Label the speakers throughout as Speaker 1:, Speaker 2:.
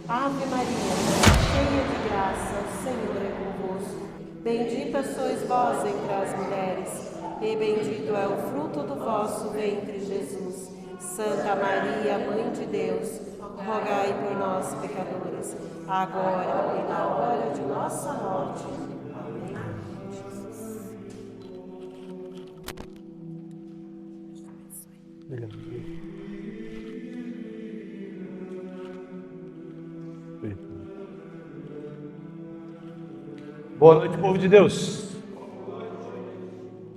Speaker 1: Ave Maria, cheia de graça, o Senhor é convosco. Bendita sois vós entre as mulheres, e bendito é o fruto do vosso ventre, Jesus. Santa Maria, Mãe de Deus, rogai por nós, pecadores, agora e na hora de nossa morte. Amém.
Speaker 2: Boa noite, povo de Deus.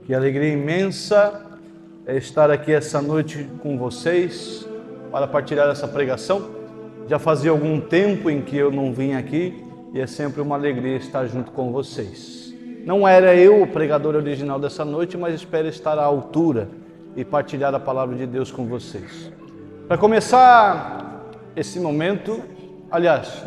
Speaker 2: Que alegria imensa é estar aqui essa noite com vocês para partilhar essa pregação. Já fazia algum tempo em que eu não vim aqui e é sempre uma alegria estar junto com vocês. Não era eu o pregador original dessa noite, mas espero estar à altura e partilhar a palavra de Deus com vocês. Para começar esse momento, aliás,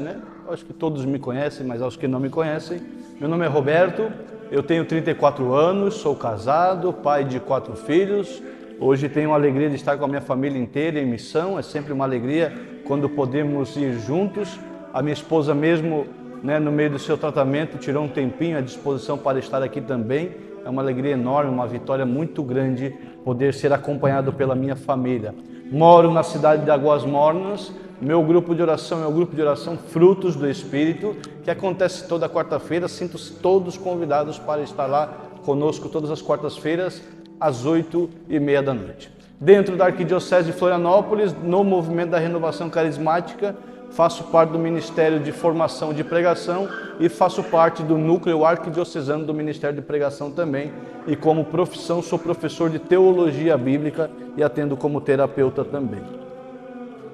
Speaker 2: acho que todos me conhecem, mas aos que não me conhecem, meu nome é Roberto, eu tenho 34 anos, sou casado, pai de 4 filhos. Hoje tenho a alegria de estar com a minha família inteira em missão, é sempre uma alegria quando podemos ir juntos. A minha esposa mesmo, no meio do seu tratamento, tirou um tempinho à disposição para estar aqui também. É uma alegria enorme, uma vitória muito grande poder ser acompanhado pela minha família. Moro na cidade de Águas Mornas. Meu grupo de oração é o grupo de oração Frutos do Espírito, que acontece toda quarta-feira. Sinto todos convidados para estar lá conosco todas as quartas-feiras, às 8h30 da noite. Dentro da Arquidiocese de Florianópolis, no movimento da Renovação Carismática, faço parte do Ministério de Formação de Pregação e faço parte do núcleo arquidiocesano do Ministério de Pregação também. E como profissão, sou professor de Teologia Bíblica e atendo como terapeuta também.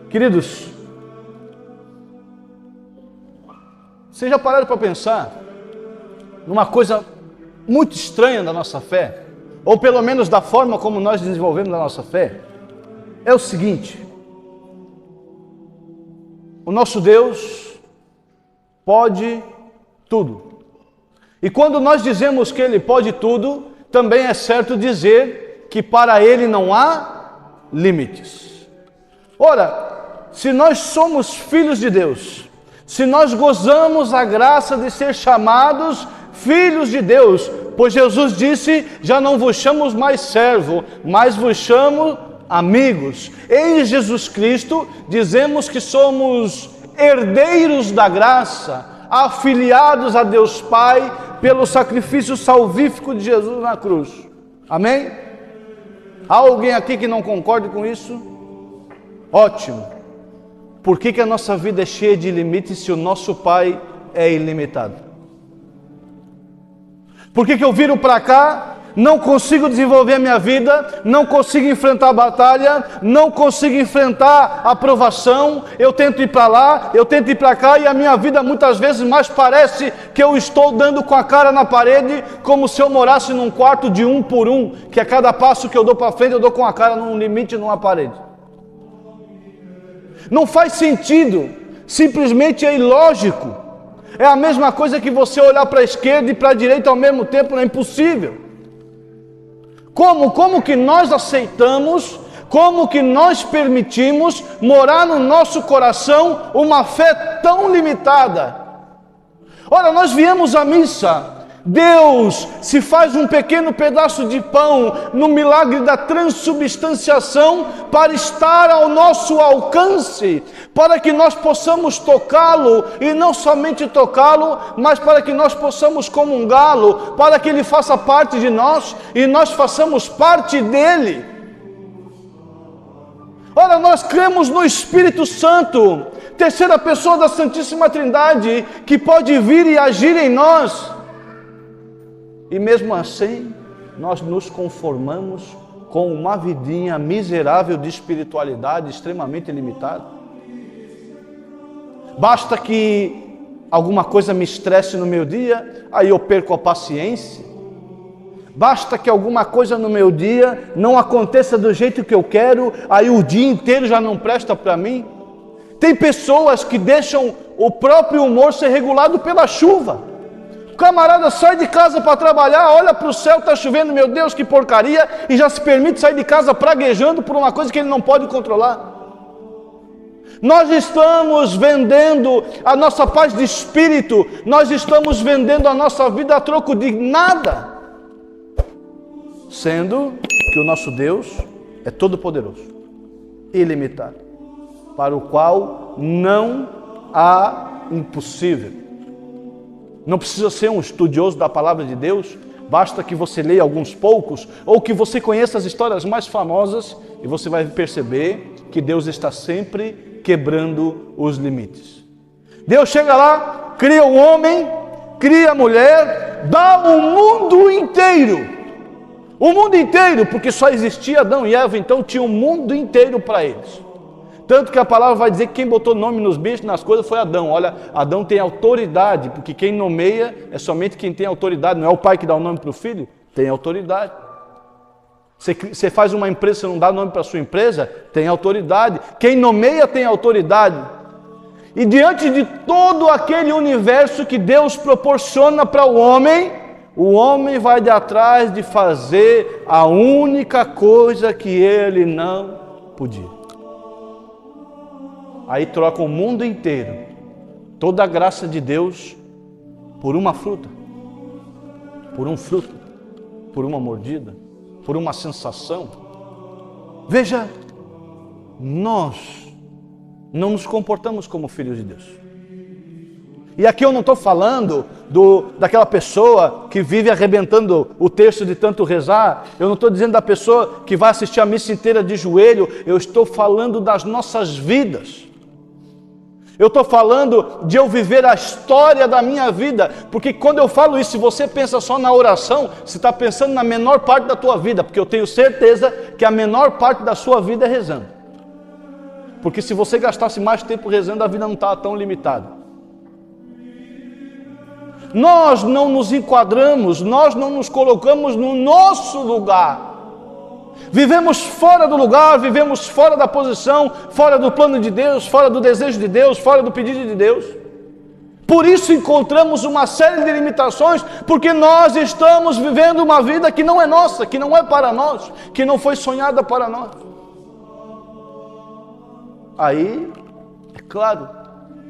Speaker 2: Queridos, vocês já pararam para pensar numa coisa muito estranha da nossa fé? Ou pelo menos da forma como nós desenvolvemos a nossa fé? É o seguinte: o nosso Deus pode tudo. E quando nós dizemos que Ele pode tudo, também é certo dizer que para Ele não há limites. Ora, se nós somos filhos de Deus, se nós gozamos a graça de ser chamados filhos de Deus, pois Jesus disse: já não vos chamo mais servo, mas vos chamo amigos. Em Jesus Cristo dizemos que somos herdeiros da graça, afiliados a Deus Pai pelo sacrifício salvífico de Jesus na cruz. Amém? Há alguém aqui que não concorde com isso? Ótimo. Por que a nossa vida é cheia de limites se o nosso Pai é ilimitado? Por que eu viro para cá, não consigo desenvolver a minha vida, não consigo enfrentar a batalha, não consigo enfrentar a provação, eu tento ir para lá, eu tento ir para cá e a minha vida muitas vezes mais parece que eu estou dando com a cara na parede, como se eu morasse num quarto de 1 por 1, que a cada passo que eu dou para frente eu dou com a cara num limite numa parede. Não faz sentido, simplesmente é ilógico. É a mesma coisa que você olhar para a esquerda e para a direita ao mesmo tempo, não é impossível. Como que nós aceitamos, como que nós permitimos morar no nosso coração uma fé tão limitada? Ora, nós viemos à missa, Deus se faz um pequeno pedaço de pão no milagre da transubstanciação para estar ao nosso alcance, para que nós possamos tocá-lo e não somente tocá-lo, mas para que nós possamos comungá-lo, para que ele faça parte de nós e nós façamos parte dele. Ora, nós cremos no Espírito Santo, terceira pessoa da Santíssima Trindade, que pode vir e agir em nós. E mesmo assim, nós nos conformamos com uma vidinha miserável de espiritualidade extremamente limitada. Basta que alguma coisa me estresse no meu dia, aí eu perco a paciência. Basta que alguma coisa no meu dia não aconteça do jeito que eu quero, aí o dia inteiro já não presta para mim. Tem pessoas que deixam o próprio humor ser regulado pela chuva. O camarada sai de casa para trabalhar, olha para o céu, está chovendo, meu Deus, que porcaria, e já se permite sair de casa praguejando por uma coisa que ele não pode controlar. Nós estamos vendendo a nossa paz de espírito, nós estamos vendendo a nossa vida a troco de nada. Sendo que o nosso Deus é todo-poderoso, ilimitado, para o qual não há impossível. Não precisa ser um estudioso da palavra de Deus, basta que você leia alguns poucos, ou que você conheça as histórias mais famosas, e você vai perceber que Deus está sempre quebrando os limites. Deus chega lá, cria o homem, cria a mulher, dá o mundo inteiro. O mundo inteiro, porque só existia Adão e Eva, então tinha o mundo inteiro para eles. Tanto que a palavra vai dizer que quem botou nome nos bichos, nas coisas, foi Adão. Olha, Adão tem autoridade, porque quem nomeia é somente quem tem autoridade. Não é o pai que dá o nome para o filho, tem autoridade. Você faz uma empresa, você não dá nome para a sua empresa, tem autoridade. Quem nomeia tem autoridade. E diante de todo aquele universo que Deus proporciona para o homem vai de atrás de fazer a única coisa que ele não podia. Aí troca o mundo inteiro, toda a graça de Deus, por uma fruta, por um fruto, por uma mordida, por uma sensação. Veja, nós não nos comportamos como filhos de Deus. E aqui eu não estou falando daquela pessoa que vive arrebentando o texto de tanto rezar. Eu não estou dizendo da pessoa que vai assistir a missa inteira de joelho. Eu estou falando das nossas vidas. Eu estou falando de eu viver a história da minha vida. Porque quando eu falo isso, se você pensa só na oração, você está pensando na menor parte da tua vida. Porque eu tenho certeza que a menor parte da sua vida é rezando. Porque se você gastasse mais tempo rezando, a vida não estava tão limitada. Nós não nos enquadramos, nós não nos colocamos no nosso lugar. Vivemos fora do lugar, vivemos fora da posição, fora do plano de Deus, fora do desejo de Deus, fora do pedido de Deus. Por isso encontramos uma série de limitações, porque nós estamos vivendo uma vida que não é nossa, que não é para nós, que não foi sonhada para nós. Aí, é claro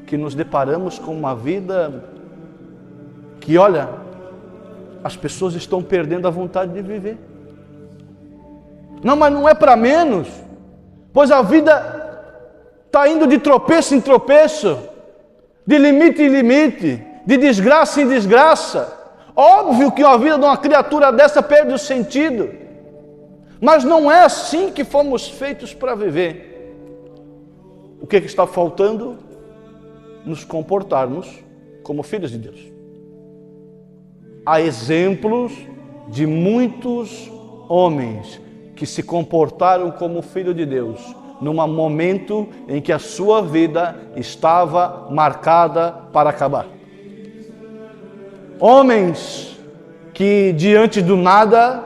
Speaker 2: que nos deparamos com uma vida que, olha, as pessoas estão perdendo a vontade de viver. Não, mas não é para menos, pois a vida está indo de tropeço em tropeço, de limite em limite, de desgraça em desgraça. Óbvio que a vida de uma criatura dessa perde o sentido, mas não é assim que fomos feitos para viver. O que está faltando? Nos comportarmos como filhos de Deus. Há exemplos de muitos homens que se comportaram como filho de Deus, num momento em que a sua vida estava marcada para acabar. Homens que diante do nada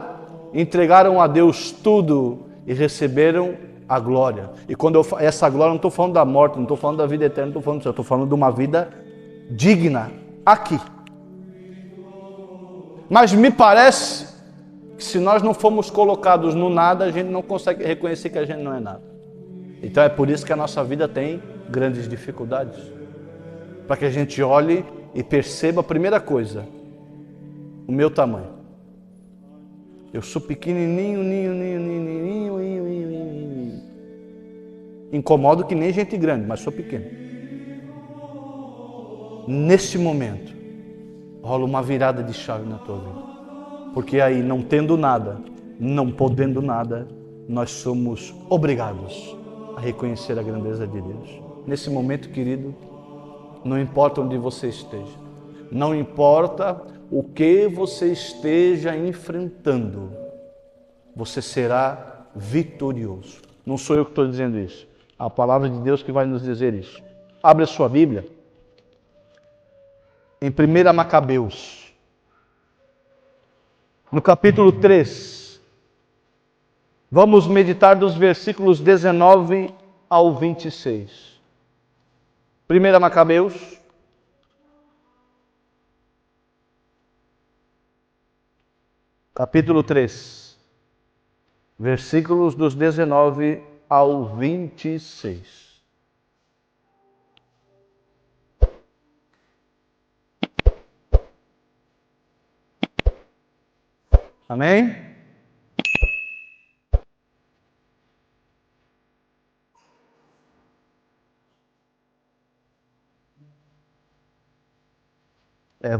Speaker 2: entregaram a Deus tudo e receberam a glória. E quando essa glória, não estou falando da morte, não estou falando da vida eterna, não estou falando disso, eu estou falando de uma vida digna aqui. Mas me parece que se nós não formos colocados no nada, a gente não consegue reconhecer que a gente não é nada. Então é por isso que a nossa vida tem grandes dificuldades. Para que a gente olhe e perceba a primeira coisa, o meu tamanho. Eu sou pequenininho, incomodo que nem gente grande, mas sou pequeno. Nesse momento, rola uma virada de chave na tua vida. Porque aí, não tendo nada, não podendo nada, nós somos obrigados a reconhecer a grandeza de Deus. Nesse momento, querido, não importa onde você esteja, não importa o que você esteja enfrentando, você será vitorioso. Não sou eu que estou dizendo isso, a palavra de Deus que vai nos dizer isso. Abre a sua Bíblia em 1 Macabeus, no capítulo 3, vamos meditar dos versículos 19 ao 26. 1 Macabeus, capítulo 3, versículos dos 19 ao 26. Amém?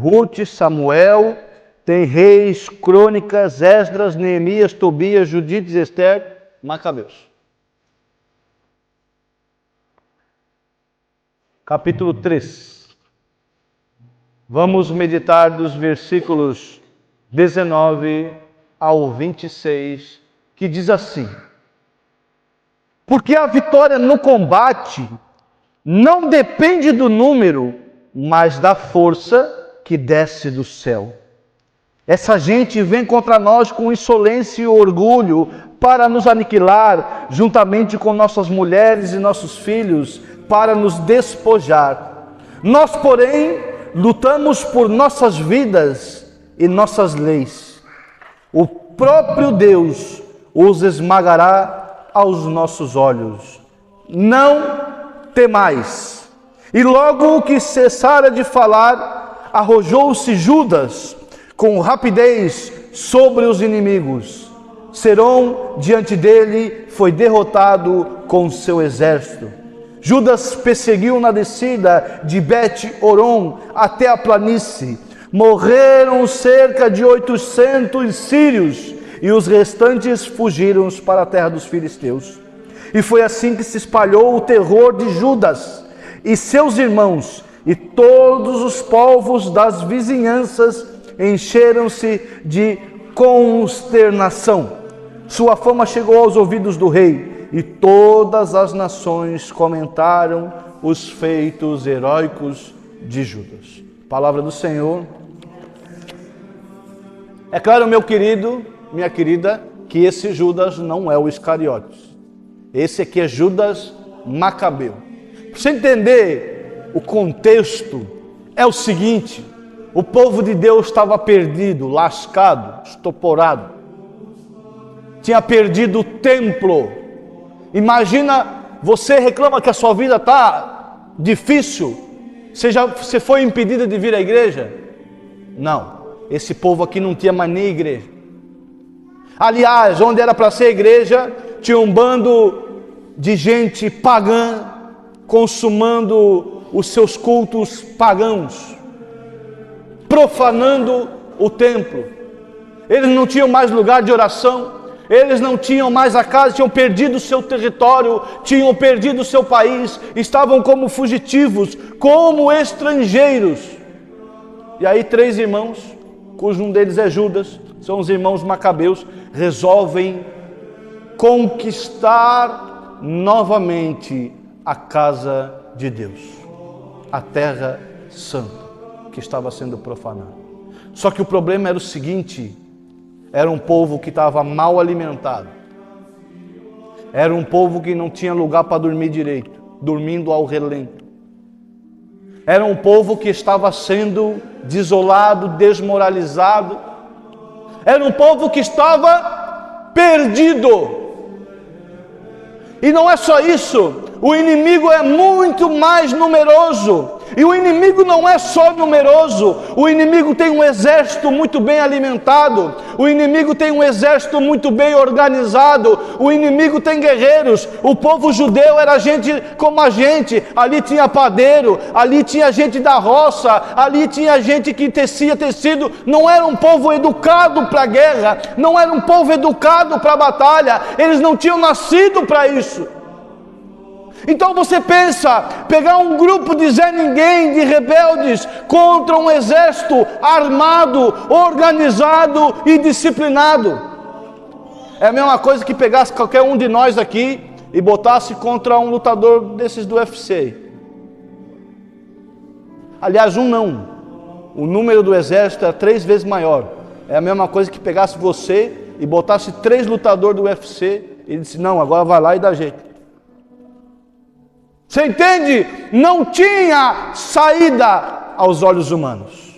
Speaker 2: Ruth, Samuel, tem Reis, Crônicas, Esdras, Neemias, Tobias, Judite, Esther, Macabeus. Capítulo 3. Vamos meditar dos versículos 19 ao 26, que diz assim: porque a vitória no combate não depende do número, mas da força que desce do céu. Essa gente vem contra nós com insolência e orgulho para nos aniquilar, juntamente com nossas mulheres e nossos filhos, para nos despojar. Nós, porém, lutamos por nossas vidas e nossas leis. O próprio Deus os esmagará aos nossos olhos. Não temais. E logo que cessara de falar, arrojou-se Judas com rapidez sobre os inimigos. Serão diante dele foi derrotado com seu exército. Judas perseguiu na descida de Bet-Horon até a planície. Morreram cerca de 800 sírios e os restantes fugiram para a terra dos filisteus. E foi assim que se espalhou o terror de Judas e seus irmãos, e todos os povos das vizinhanças encheram-se de consternação. Sua fama chegou aos ouvidos do rei, e todas as nações comentaram os feitos heróicos de Judas. Palavra do Senhor. É claro, meu querido, minha querida, que esse Judas não é o Iscariotes. Esse aqui é Judas Macabeu. Para você entender o contexto, é o seguinte: o povo de Deus estava perdido, lascado, estoporado. Tinha perdido o templo. Imagina, você reclama que a sua vida está difícil. Você foi impedida de vir à igreja? Não, esse povo aqui não tinha mais nem igreja. Aliás, onde era para ser igreja, tinha um bando de gente pagã, consumando os seus cultos pagãos, profanando o templo. Eles não tinham mais lugar de oração, eles não tinham mais a casa, tinham perdido o seu território, tinham perdido o seu país, estavam como fugitivos, como estrangeiros. E aí 3 irmãos, cujo um deles é Judas, são os irmãos Macabeus, resolvem conquistar novamente a casa de Deus, a terra santa que estava sendo profanada. Só que o problema era o seguinte: era um povo que estava mal alimentado, era um povo que não tinha lugar para dormir direito, dormindo ao relento. Era um povo que estava sendo desolado, desmoralizado. Era um povo que estava perdido. E não é só isso, o inimigo é muito mais numeroso. E o inimigo não é só numeroso, o inimigo tem um exército muito bem alimentado, o inimigo tem um exército muito bem organizado, o inimigo tem guerreiros. O povo judeu era gente como a gente, ali tinha padeiro, ali tinha gente da roça, ali tinha gente que tecia tecido. Não era um povo educado para a guerra, não era um povo educado para a batalha, eles não tinham nascido para isso. Então você pensa, pegar um grupo de Zé Ninguém, de rebeldes, contra um exército armado, organizado e disciplinado. É a mesma coisa que pegasse qualquer um de nós aqui e botasse contra um lutador desses do UFC. Aliás, um não. O número do exército era 3 vezes maior. É a mesma coisa que pegasse você e botasse 3 lutadores do UFC e disse, não, agora vai lá e dá jeito. Você entende? Não tinha saída aos olhos humanos.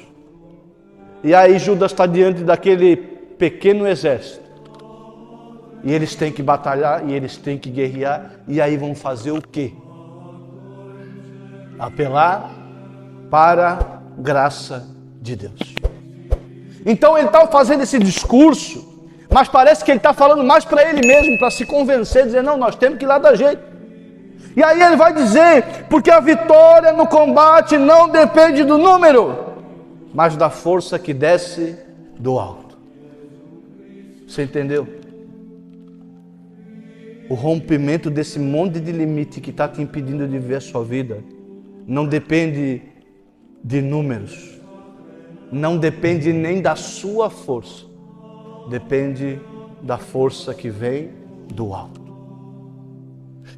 Speaker 2: E aí Judas está diante daquele pequeno exército. E eles têm que batalhar, e eles têm que guerrear. E aí vão fazer o quê? Apelar para a graça de Deus. Então ele está fazendo esse discurso, mas parece que ele está falando mais para ele mesmo, para se convencer, dizer, não, nós temos que ir lá dar jeito. E aí ele vai dizer, porque a vitória no combate não depende do número, mas da força que desce do alto. Você entendeu? O rompimento desse monte de limite que está te impedindo de viver a sua vida não depende de números, não depende nem da sua força, depende da força que vem do alto.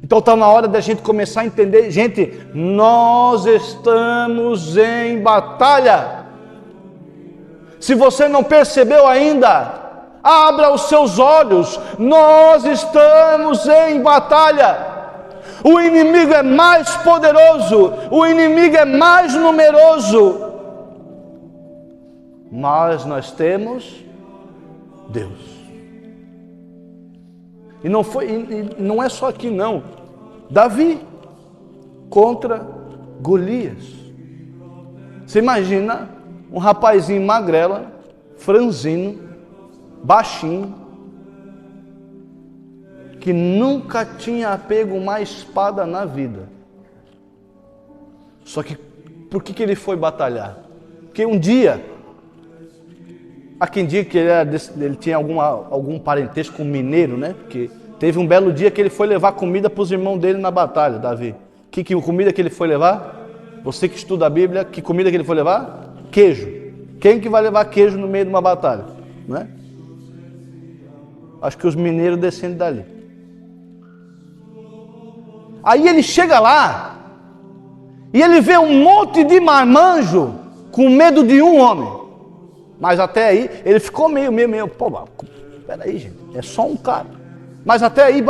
Speaker 2: Então está na hora da gente começar a entender, gente, nós estamos em batalha. Se você não percebeu ainda, abra os seus olhos, nós estamos em batalha. O inimigo é mais poderoso, o inimigo é mais numeroso, mas nós temos Deus. E não é só aqui não. Davi contra Golias. Você imagina um rapazinho magrela, franzino, baixinho, que nunca tinha pego uma espada na vida. Só que por que ele foi batalhar? Porque um dia, há quem diga que ele tinha algum parentesco com mineiro, né? Porque teve um belo dia que ele foi levar comida para os irmãos dele na batalha, Davi. Que comida que ele foi levar? Você que estuda a Bíblia, que comida que ele foi levar? Queijo. Quem que vai levar queijo no meio de uma batalha? Não é? Acho que os mineiros descendo dali. Aí ele chega lá e ele vê um monte de marmanjo com medo de um homem. Mas até aí ele ficou meio, pô, peraí, gente, é só um cara. Mas até aí,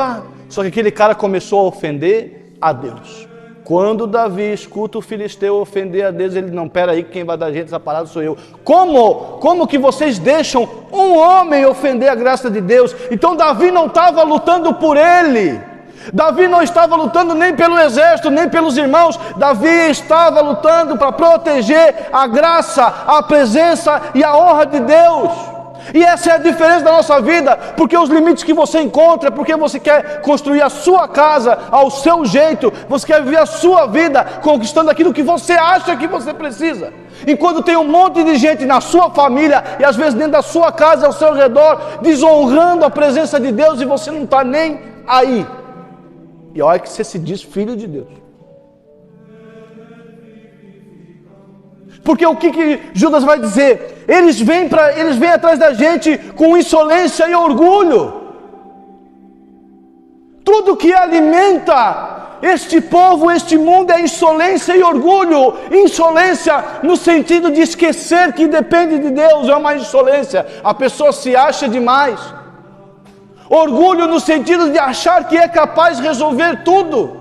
Speaker 2: só que aquele cara começou a ofender a Deus. Quando Davi escuta o filisteu ofender a Deus, ele, não, peraí, quem vai dar jeito essa parada sou eu. Como que vocês deixam um homem ofender a graça de Deus? Então Davi não estava lutando por ele. Davi não estava lutando nem pelo exército, nem pelos irmãos. Davi estava lutando para proteger a graça, a presença e a honra de Deus. E essa é a diferença da nossa vida, porque os limites que você encontra, porque você quer construir a sua casa ao seu jeito, você quer viver a sua vida conquistando aquilo que você acha que você precisa. Enquanto tem um monte de gente na sua família e às vezes dentro da sua casa ao seu redor, desonrando a presença de Deus e você não está nem aí. E olha que você se diz filho de Deus. Porque o que Judas vai dizer? Eles vêm atrás da gente com insolência e orgulho. Tudo que alimenta este povo, este mundo é insolência e orgulho. Insolência no sentido de esquecer que depende de Deus, é uma insolência. A pessoa se acha demais. Orgulho no sentido de achar que é capaz de resolver tudo.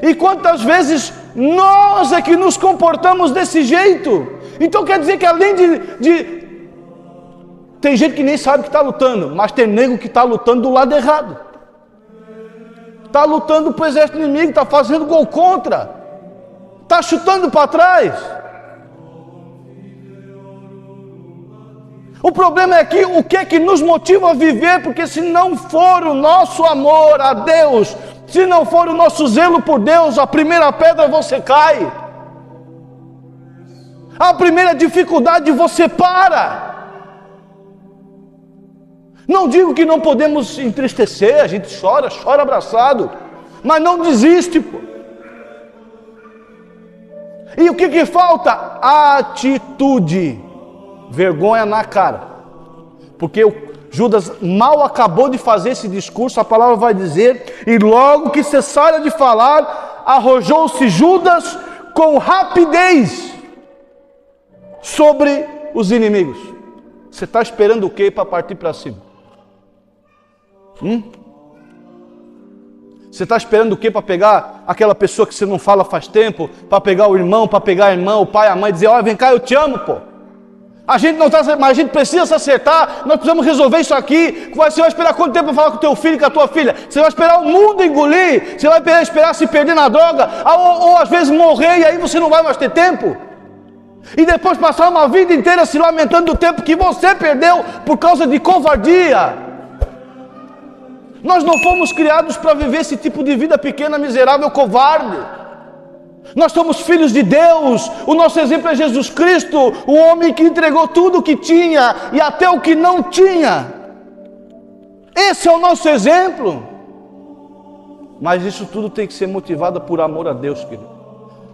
Speaker 2: E quantas vezes nós é que nos comportamos desse jeito? Então quer dizer que além tem gente que nem sabe que está lutando, mas tem nego que está lutando do lado errado. Está lutando para o exército inimigo, está fazendo gol contra, está chutando para trás. O problema é que o que é que nos motiva a viver? Porque se não for o nosso amor a Deus, se não for o nosso zelo por Deus, a primeira pedra você cai. A primeira dificuldade você para. Não digo que não podemos entristecer, a gente chora abraçado, mas não desiste, pô. E o que falta? Atitude. Vergonha na cara. Porque Judas mal acabou de fazer esse discurso, a palavra vai dizer, e logo que cessara de falar, arrojou-se Judas com rapidez sobre os inimigos. Você está esperando o quê para partir para cima? Você está esperando o quê para pegar aquela pessoa que você não fala faz tempo, para pegar o irmão, para pegar a irmã, o pai, a mãe, dizer, olha, vem cá, eu te amo, pô. A gente não está, mas a gente precisa se acertar, nós precisamos resolver isso aqui. Você vai esperar quanto tempo para falar com o teu filho e com a tua filha? Você vai esperar o mundo engolir? Você vai esperar se perder na droga? Ou às vezes morrer e aí você não vai mais ter tempo? E depois passar uma vida inteira se lamentando do tempo que você perdeu por causa de covardia. Nós não fomos criados para viver esse tipo de vida pequena, miserável, covarde. Nós somos filhos de Deus. O nosso exemplo é Jesus Cristo, o homem que entregou tudo o que tinha e até o que não tinha. Esse é o nosso exemplo. Mas isso tudo tem que ser motivado por amor a Deus, querido.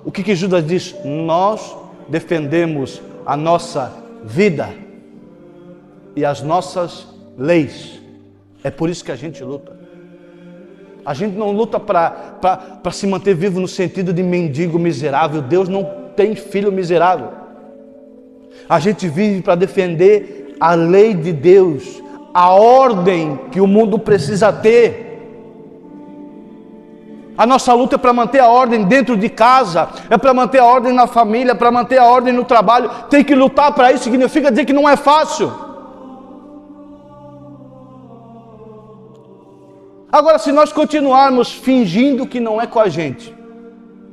Speaker 2: O que Judas diz? Nós defendemos a nossa vida e as nossas leis. É por isso que a gente luta. A gente não luta para se manter vivo no sentido de mendigo miserável. Deus não tem filho miserável. A gente vive para defender a lei de Deus, a ordem que o mundo precisa ter. A nossa luta é para manter a ordem dentro de casa, é para manter a ordem na família, é para manter a ordem no trabalho. Tem que lutar para isso, significa dizer que não é fácil. Agora, se nós continuarmos fingindo que não é com a gente,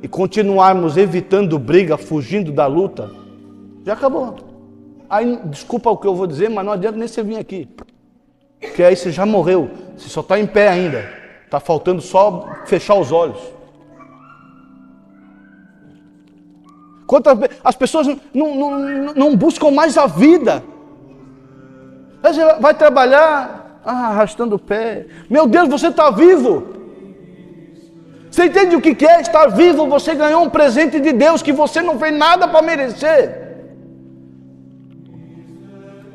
Speaker 2: e continuarmos evitando briga, fugindo da luta, já acabou. Aí, desculpa o que eu vou dizer, mas não adianta nem você vir aqui. Porque aí você já morreu, você só está em pé ainda. Está faltando só fechar os olhos. As pessoas não buscam mais a vida. Você vai trabalhar arrastando o pé. Meu Deus, você está vivo. Você entende o que é estar vivo? Você ganhou um presente de Deus que você não fez nada para merecer.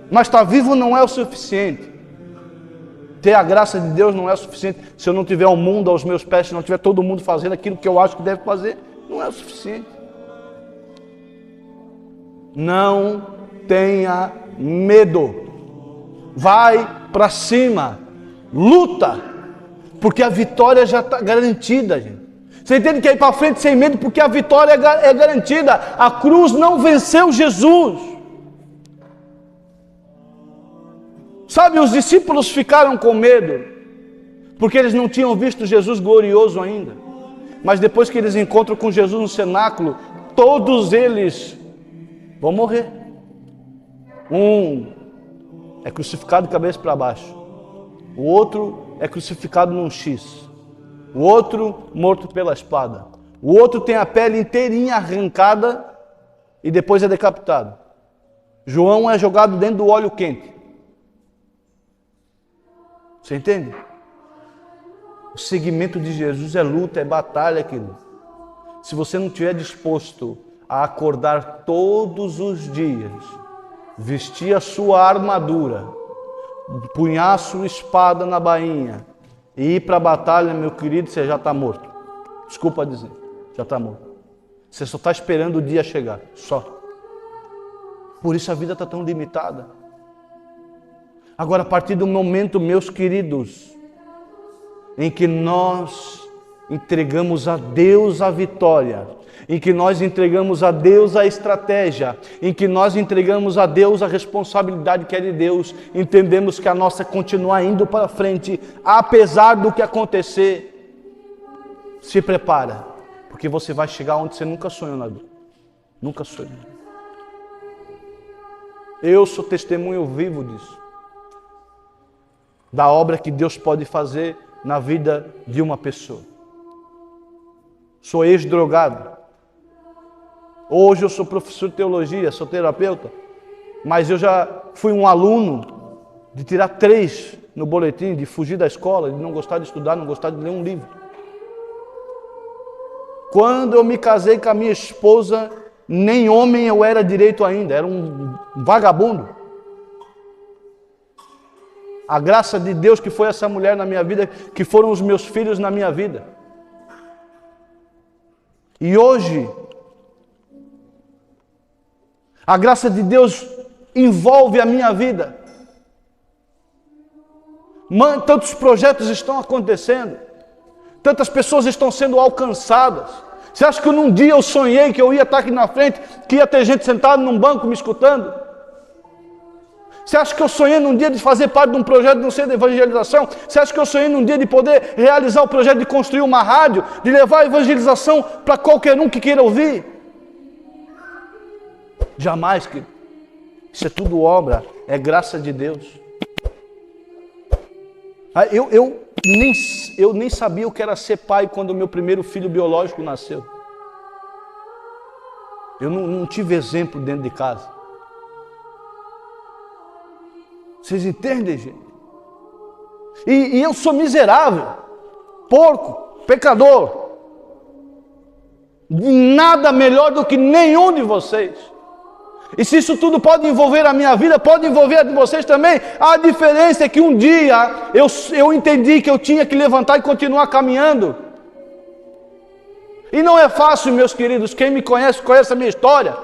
Speaker 2: Mas estar vivo não é o suficiente. Ter a graça de Deus não é o suficiente. Se eu não tiver o mundo aos meus pés, se não tiver todo mundo fazendo aquilo que eu acho que deve fazer, não é o suficiente. Não tenha medo. Vai para cima. Luta. Porque a vitória já está garantida, gente. Você entende que é ir para frente sem medo, porque a vitória é garantida. A cruz não venceu Jesus. Sabe, os discípulos ficaram com medo, porque eles não tinham visto Jesus glorioso ainda. Mas depois que eles encontram com Jesus no cenáculo, todos eles vão morrer. Um é crucificado de cabeça para baixo. O outro é crucificado num X. O outro morto pela espada. O outro tem a pele inteirinha arrancada e depois é decapitado. João é jogado dentro do óleo quente. Você entende? O seguimento de Jesus é luta, é batalha, querido. Se você não estiver disposto a acordar todos os dias, vestir a sua armadura, punhar a sua espada na bainha e ir para a batalha, meu querido, você já está morto. Desculpa dizer, já está morto. Você só está esperando o dia chegar, só. Por isso a vida está tão limitada. Agora, a partir do momento, meus queridos, em que nós entregamos a Deus a vitória, em que nós entregamos a Deus a estratégia, em que nós entregamos a Deus a responsabilidade que é de Deus, entendemos que a nossa é continuar indo para frente, apesar do que acontecer. Se prepara, porque você vai chegar onde você nunca sonhou na vida. Nunca sonhou. Eu sou testemunho vivo disso. Da obra que Deus pode fazer na vida de uma pessoa. Sou ex-drogado. Hoje eu sou professor de teologia, sou terapeuta. Mas eu já fui um aluno de tirar 3 no boletim, de fugir da escola, de não gostar de estudar, não gostar de ler um livro. Quando eu me casei com a minha esposa, nem homem eu era direito ainda, era um vagabundo. A graça de Deus que foi essa mulher na minha vida, que foram os meus filhos na minha vida. E hoje, a graça de Deus envolve a minha vida. Tantos projetos estão acontecendo, tantas pessoas estão sendo alcançadas. Você acha que num dia eu sonhei que eu ia estar aqui na frente, que ia ter gente sentada num banco me escutando? Você acha que eu sonhei num dia de fazer parte de um projeto de um centro de evangelização? Você acha que eu sonhei num dia de poder realizar o projeto de construir uma rádio, de levar a evangelização para qualquer um que queira ouvir? Jamais, querido. Isso é tudo obra, é graça de Deus. Eu nem sabia o que era ser pai quando o meu primeiro filho biológico nasceu. Eu não tive exemplo dentro de casa. Vocês entendem, gente? E eu sou miserável, porco, pecador. Nada melhor do que nenhum de vocês. E se isso tudo pode envolver a minha vida, pode envolver a de vocês também. A diferença é que um dia eu entendi que eu tinha que levantar e continuar caminhando. E não é fácil, meus queridos. Quem me conhece, conhece a minha história.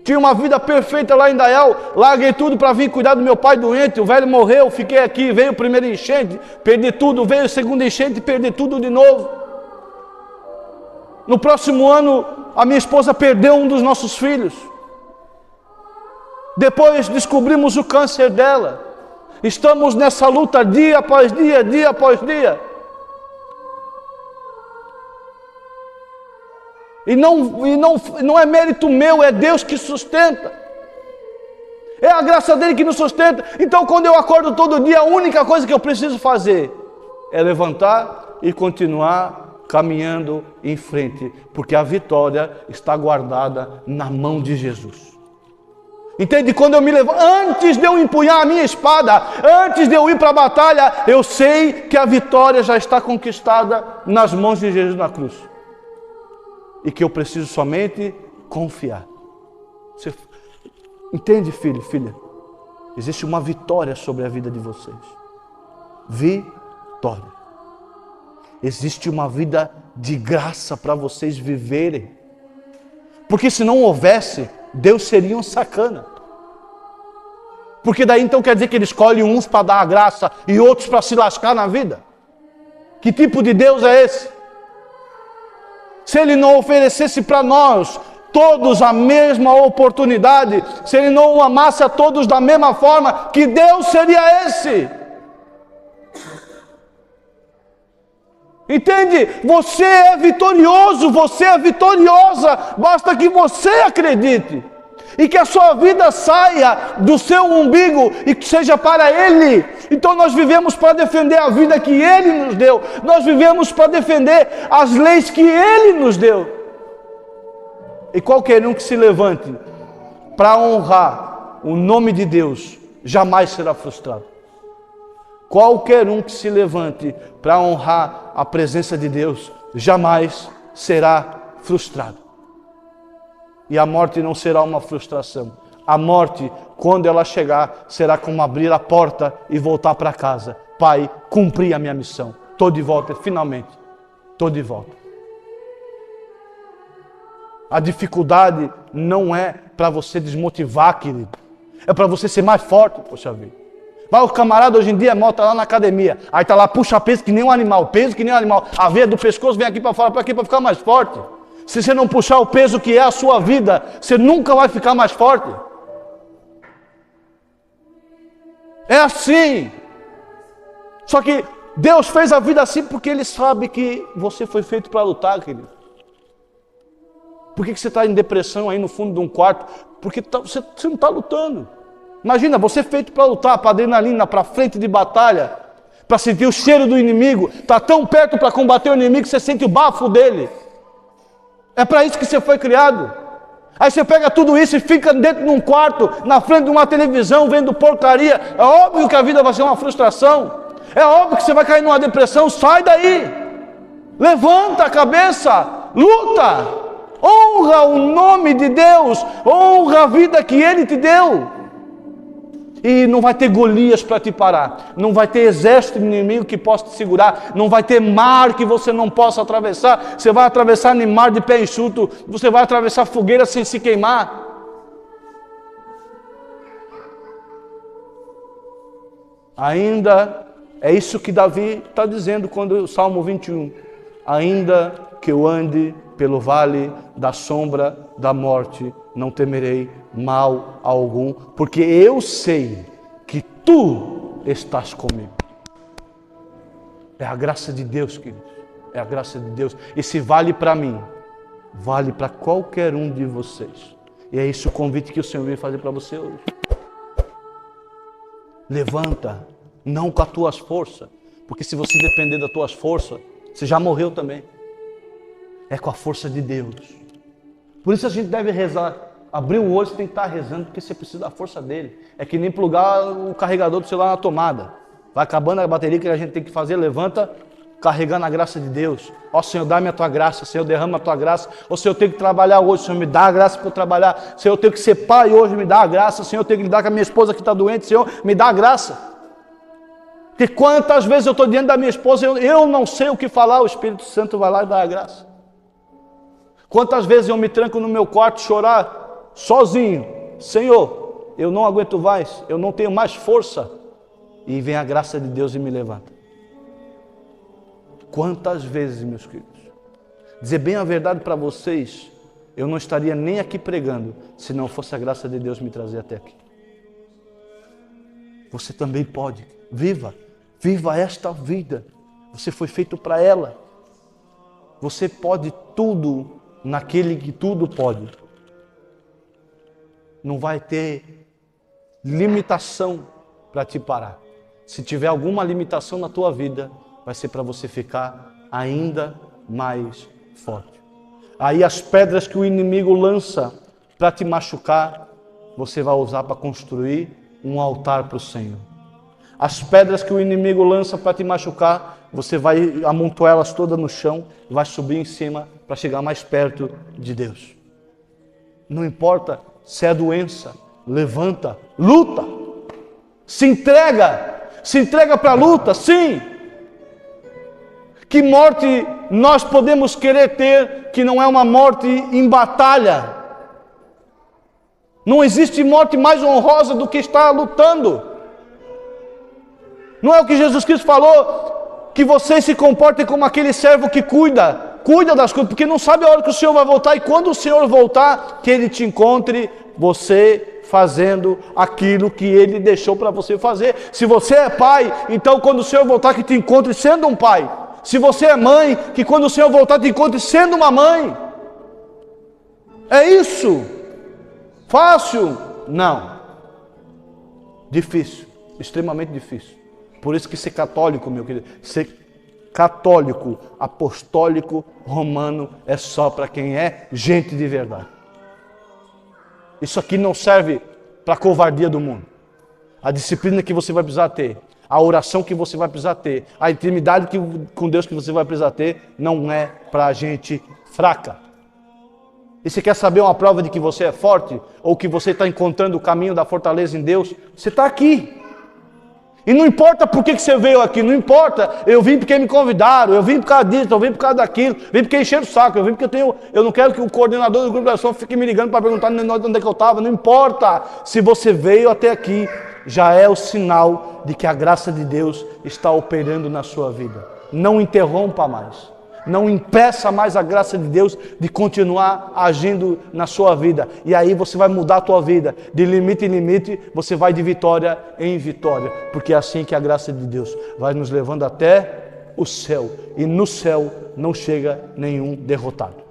Speaker 2: Tinha uma vida perfeita lá em Dayal. Larguei tudo para vir cuidar do meu pai doente. O velho morreu, fiquei aqui. Veio o primeiro enchente, perdi tudo. Veio o segundo enchente, perdi tudo de novo. No próximo ano, a minha esposa perdeu um dos nossos filhos. Depois descobrimos o câncer dela. Estamos nessa luta dia após dia, dia após dia. E não é mérito meu, é Deus que sustenta. É a graça dele que nos sustenta. Então, quando eu acordo todo dia, a única coisa que eu preciso fazer é levantar e continuar caminhando em frente, porque a vitória está guardada na mão de Jesus. Entende? Quando eu me levanto, antes de eu empunhar a minha espada, antes de eu ir para a batalha, eu sei que a vitória já está conquistada nas mãos de Jesus na cruz. E que eu preciso somente confiar. Você entende, filho, filha? Existe uma vitória sobre a vida de vocês. Vitória. Existe uma vida de graça para vocês viverem. Porque se não houvesse, Deus seria um sacana. Porque daí então quer dizer que Ele escolhe uns para dar a graça e outros para se lascar na vida? Que tipo de Deus é esse? Se Ele não oferecesse para nós todos a mesma oportunidade, se Ele não amasse a todos da mesma forma, que Deus seria esse? Entende? Você é vitorioso, você é vitoriosa, basta que você acredite. E que a sua vida saia do seu umbigo e que seja para Ele. Então nós vivemos para defender a vida que Ele nos deu. Nós vivemos para defender as leis que Ele nos deu. E qualquer um que se levante para honrar o nome de Deus, jamais será frustrado. Qualquer um que se levante para honrar a presença de Deus, jamais será frustrado. E a morte não será uma frustração. A morte, quando ela chegar, será como abrir a porta e voltar para casa. Pai, cumpri a minha missão. Estou de volta, finalmente. Estou de volta. A dificuldade não é para você desmotivar, querido. É para você ser mais forte, poxa vida. Vai o camarada hoje em dia, tá lá na academia. Aí tá lá, puxa peso que nem um animal. Peso que nem um animal. A veia do pescoço vem aqui para fora, para quê? Para ficar mais forte. Se você não puxar o peso que é a sua vida, você nunca vai ficar mais forte. É assim. Só que Deus fez a vida assim porque Ele sabe que você foi feito para lutar, querido. Por que você está em depressão aí no fundo de um quarto? Porque você não está lutando. Imagina, você é feito para lutar, para adrenalina, para frente de batalha, para sentir o cheiro do inimigo. Está tão perto para combater o inimigo que você sente o bafo dele. É para isso que você foi criado. Aí você pega tudo isso e fica dentro de um quarto, na frente de uma televisão, vendo porcaria. É óbvio que a vida vai ser uma frustração. É óbvio que você vai cair numa depressão. Sai daí. Levanta a cabeça. Luta. Honra o nome de Deus. Honra a vida que Ele te deu. E não vai ter Golias para te parar. Não vai ter exército inimigo que possa te segurar. Não vai ter mar que você não possa atravessar. Você vai atravessar em mar de pé enxuto. Você vai atravessar fogueira sem se queimar. Ainda é isso que Davi está dizendo quando o Salmo 21. Ainda que eu ande pelo vale da sombra da morte, não temerei mal algum, porque eu sei que tu estás comigo. É a graça de Deus, queridos. É a graça de Deus. E se vale para mim, vale para qualquer um de vocês. E é esse o convite que o Senhor veio fazer para você hoje. Levanta, não com as tuas forças, porque se você depender das tuas forças, você já morreu também. É com a força de Deus. Por isso a gente deve rezar. Abrir o olho, você tem que estar rezando, porque você precisa da força dele. É que nem plugar o carregador do celular na tomada. Vai acabando a bateria, que a gente tem que fazer, levanta, carregando a graça de Deus. Ó Senhor, dá-me a tua graça, Senhor, derrama a tua graça. Ó Senhor, eu tenho que trabalhar hoje, Senhor, me dá a graça para eu trabalhar. Senhor, eu tenho que ser pai hoje, me dá a graça. Senhor, eu tenho que lidar com a minha esposa que está doente, Senhor, me dá a graça. Porque quantas vezes eu estou diante da minha esposa, eu não sei o que falar, o Espírito Santo vai lá e dá a graça. Quantas vezes eu me tranco no meu quarto chorar sozinho, Senhor, eu não aguento mais, eu não tenho mais força, e vem a graça de Deus e me levanta. Quantas vezes, meus queridos, dizer bem a verdade para vocês, eu não estaria nem aqui pregando, se não fosse a graça de Deus me trazer até aqui. Você também pode, viva esta vida, você foi feito para ela, você pode tudo naquele que tudo pode. Não vai ter limitação para te parar. Se tiver alguma limitação na tua vida, vai ser para você ficar ainda mais forte. Aí as pedras que o inimigo lança para te machucar, você vai usar para construir um altar para o Senhor. As pedras que o inimigo lança para te machucar, você vai amontoar elas todas no chão e vai subir em cima para chegar mais perto de Deus. Não importa se é doença, levanta, luta, se entrega para a luta, sim. Que morte nós podemos querer ter que não é uma morte em batalha? Não existe morte mais honrosa do que estar lutando. Não é o que Jesus Cristo falou? Que vocês se comportem como aquele servo que cuida das coisas, porque não sabe a hora que o Senhor vai voltar, e quando o Senhor voltar, que Ele te encontre, você fazendo aquilo que Ele deixou para você fazer. Se você é pai, então quando o Senhor voltar, que te encontre sendo um pai. Se você é mãe, que quando o Senhor voltar, te encontre sendo uma mãe. É isso. Fácil? Não. Difícil, extremamente difícil. Por isso que ser católico, meu querido, ser católico, apostólico, romano, é só para quem é gente de verdade. Isso aqui não serve para a covardia do mundo. A disciplina que você vai precisar ter, a oração que você vai precisar ter, a intimidade com Deus que você vai precisar ter, não é para a gente fraca. E você quer saber uma prova de que você é forte, ou que você está encontrando o caminho da fortaleza em Deus? Você está aqui. E não importa por que você veio aqui, não importa, eu vim porque me convidaram, eu vim por causa disso, eu vim por causa daquilo, vim porque encheram o saco, eu vim porque eu não quero que o coordenador do grupo de oração fique me ligando para perguntar onde é que eu estava, não importa. Se você veio até aqui, já é o sinal de que a graça de Deus está operando na sua vida. Não interrompa mais. Não impeça mais a graça de Deus de continuar agindo na sua vida. E aí você vai mudar a tua vida. De limite em limite, você vai de vitória em vitória. Porque é assim que a graça de Deus vai nos levando até o céu. E no céu não chega nenhum derrotado.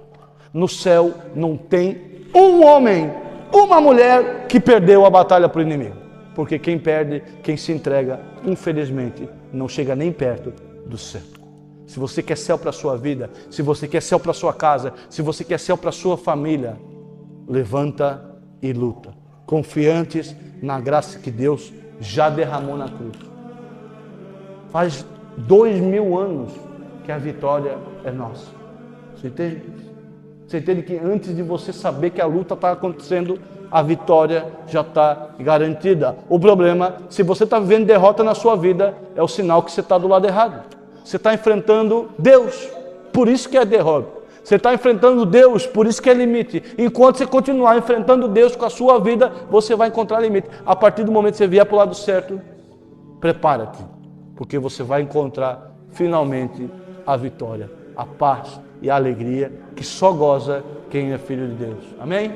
Speaker 2: No céu não tem um homem, uma mulher que perdeu a batalha para o inimigo. Porque quem perde, quem se entrega, infelizmente, não chega nem perto do céu. Se você quer céu para a sua vida, se você quer céu para a sua casa, se você quer céu para a sua família, levanta e luta, confiantes na graça que Deus já derramou na cruz. Faz 2000 anos que a vitória é nossa. Você entende? Você entende que antes de você saber que a luta está acontecendo, a vitória já está garantida. O problema, se você está vivendo derrota na sua vida, é o sinal que você está do lado errado. Você está enfrentando Deus, por isso que é derrota. Você está enfrentando Deus, por isso que é limite. Enquanto você continuar enfrentando Deus com a sua vida, você vai encontrar limite. A partir do momento que você vier para o lado certo, prepara-te, porque você vai encontrar finalmente a vitória, a paz e a alegria que só goza quem é filho de Deus. Amém?